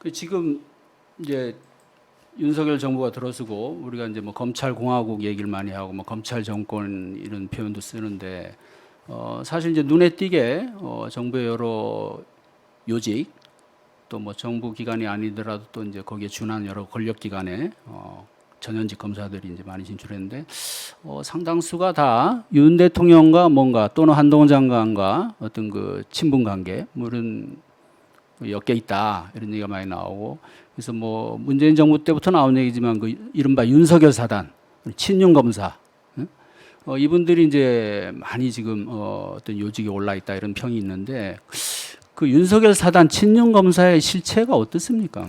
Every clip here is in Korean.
그 지금 이제 윤석열 정부가 들어서고 우리가 이제 뭐 검찰 공화국 얘기를 많이 하고 뭐 검찰 정권 이런 표현도 쓰는데 사실 이제 눈에 띄게 정부의 여러 요직 또 뭐 정부 기관이 아니더라도 또 이제 거기에 준한 여러 권력 기관에 전현직 검사들이 이제 많이 진출했는데 상당수가 다 윤 대통령과 뭔가 또는 한동훈 장관과 어떤 그 친분 관계 뭐 이런 엮여 있다 이런 얘기가 많이 나오고 그래서 뭐 문재인 정부 때부터 나온 얘기지만 그 이른바 윤석열 사단 친윤 검사 이분들이 이제 많이 지금 어떤 요직에 올라 있다 이런 평이 있는데 그 윤석열 사단 친윤 검사의 실체가 어떻습니까?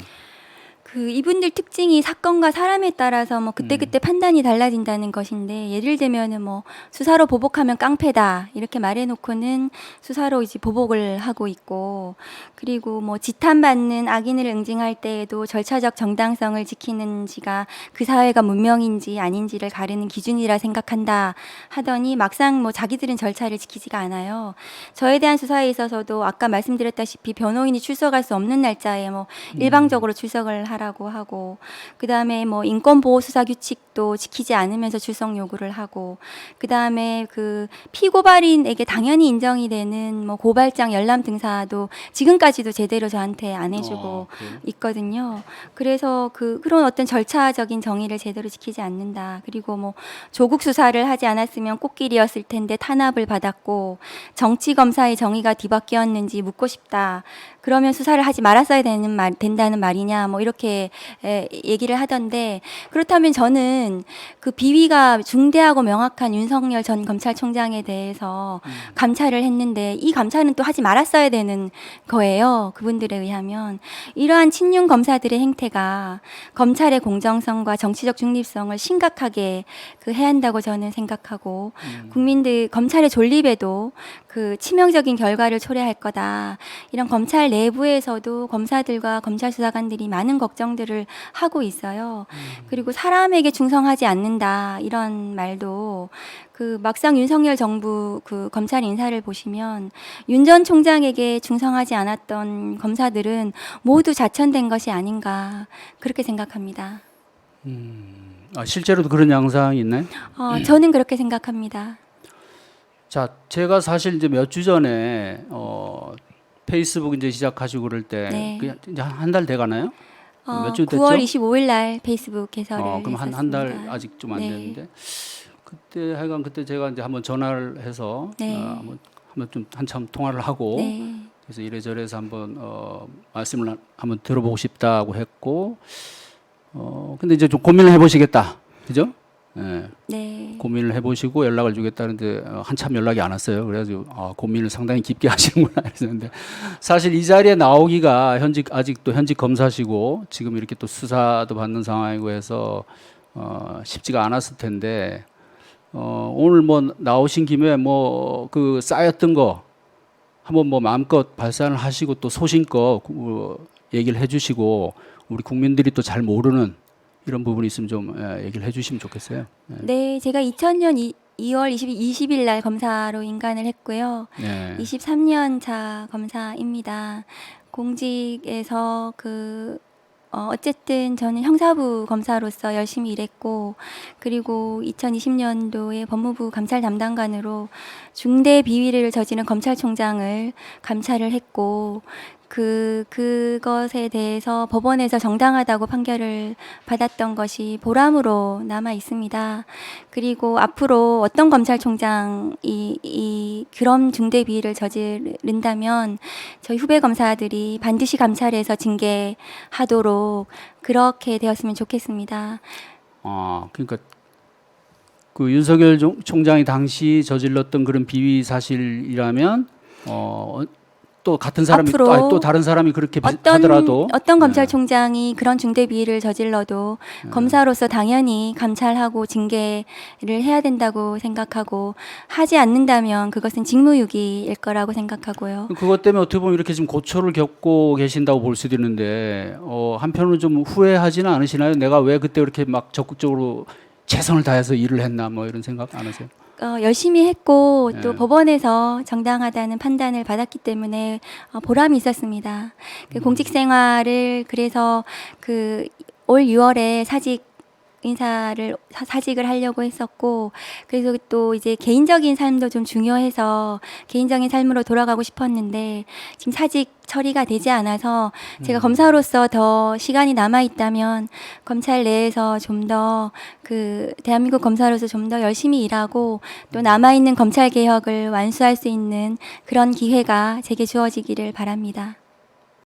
그 이분들 특징이 사건과 사람에 따라서 뭐 그때그때 판단이 달라진다는 것인데 예를 들면은 뭐 수사로 보복하면 깡패다 이렇게 말해놓고는 수사로 이제 보복을 하고 있고 그리고 뭐 지탄받는 악인을 응징할 때에도 절차적 정당성을 지키는지가 그 사회가 문명인지 아닌지를 가르는 기준이라 생각한다 하더니 막상 뭐 자기들은 절차를 지키지가 않아요. 저에 대한 수사에 있어서도 아까 말씀드렸다시피 변호인이 출석할 수 없는 날짜에 뭐 일방적으로 출석을 하라고 하고 그다음에 뭐 인권보호수사 규칙도 지키지 않으면서 출석 요구를 하고 그다음에 그 피고발인에게 당연히 인정이 되는 뭐 고발장 열람 등사도 지금까지도 제대로 저한테 안 해주고 있거든요. 그래서 그런 어떤 절차적인 정의를 제대로 지키지 않는다. 그리고 뭐 조국 수사를 하지 않았으면 꽃길이었을 텐데 탄압을 받았고 정치 검사의 정의가 뒤바뀌었는지 묻고 싶다. 그러면 수사를 하지 말았어야 된다는 말이냐 뭐 이렇게 얘기를 하던데 그렇다면 저는 그 비위가 중대하고 명확한 윤석열 전 검찰총장에 대해서 감찰을 했는데 이 감찰은 또 하지 말았어야 되는 거예요. 그분들에 의하면 이러한 친윤 검사들의 행태가 검찰의 공정성과 정치적 중립성을 심각하게 해한다고 저는 생각하고 국민들 검찰의 존립에도 그 치명적인 결과를 초래할 거다. 이런 검찰 내부에서도 검사들과 검찰 수사관들이 많은 걱정들을 하고 있어요. 그리고 사람에게 충성하지 않는다 이런 말도 그 막상 윤석열 정부 그 검찰 인사를 보시면 윤 전 총장에게 충성하지 않았던 검사들은 모두 자천된 것이 아닌가 그렇게 생각합니다. 실제로도 그런 양상이 있나요? 저는 그렇게 생각합니다. 자, 제가 사실 이제 몇 주 전에 페이스북 이제 시작하시고 그럴 때 네. 그냥 이제 한 달 돼 가나요? 몇 주 됐죠? 9월 25일 날 페이스북 개설을 그럼 했었습니다. 한 달 아직 좀 안 네. 됐는데 그때 하여간 그때 제가 이제 한번 전화를 해서 네. 한번 좀 한참 통화를 하고 네. 그래서 이래저래서 한번 말씀을 한번 들어보고 싶다고 했고 근데 이제 좀 고민을 해보시겠다, 그죠? 예. 네. 고민을 해보시고 연락을 주겠다는데 한참 연락이 안 왔어요. 그래가지고 고민을 상당히 깊게 하시는구나 했었는데 사실 이 자리에 나오기가 아직도 현직 검사시고 지금 이렇게 또 수사도 받는 상황이고 해서 쉽지가 않았을 텐데 오늘 뭐 나오신 김에 뭐 그 쌓였던 거 한번 뭐 마음껏 발산을 하시고 또 소신껏 얘기를 해주시고 우리 국민들이 또 잘 모르는 이런 부분이 있으면 좀 얘기를 해주시면 좋겠어요. 네, 제가 2000년 2월 20일 날 검사로 인간을 했고요. 네. 23년 차 검사입니다. 공직에서 어쨌든 저는 형사부 검사로서 열심히 일했고 그리고 2020년도에 법무부 감찰 담당관으로 중대 비위를 저지른 검찰총장을 감찰을 했고 그것에 대해서 법원에서 정당하다고 판결을 받았던 것이 보람으로 남아 있습니다. 그리고 앞으로 어떤 검찰총장이 그런 중대 비위를 저지른다면 저희 후배 검사들이 반드시 감찰해서 징계하도록 그렇게 되었으면 좋겠습니다. 그러니까 그 윤석열 총장이 당시 저질렀던 그런 비위 사실이라면 또 같은 사람이 앞으로 또 다른 사람이 그렇게 하더라도 어떤 검찰총장이 그런 중대 비위를 저질러도 검사로서 당연히 감찰하고 징계를 해야 된다고 생각하고 하지 않는다면 그것은 직무유기일 거라고 생각하고요. 그것 때문에 어떻게 보면 이렇게 지금 고초를 겪고 계신다고 볼 수도 있는데 한편으로는 좀 후회하지는 않으시나요? 내가 왜 그때 그렇게 막 적극적으로 최선을 다해서 일을 했나 뭐 이런 생각 안 하세요? 열심히 했고 또 예. 법원에서 정당하다는 판단을 받았기 때문에 보람이 있었습니다. 그 공직 생활을 그래서 그 올 6월에 사직을 하려고 했었고, 그래서 또 이제 개인적인 삶도 좀 중요해서 개인적인 삶으로 돌아가고 싶었는데 지금 사직 처리가 되지 않아서 제가 검사로서 더 시간이 남아 있다면 검찰 내에서 좀 더 그 대한민국 검사로서 좀 더 열심히 일하고 또 남아 있는 검찰 개혁을 완수할 수 있는 그런 기회가 제게 주어지기를 바랍니다.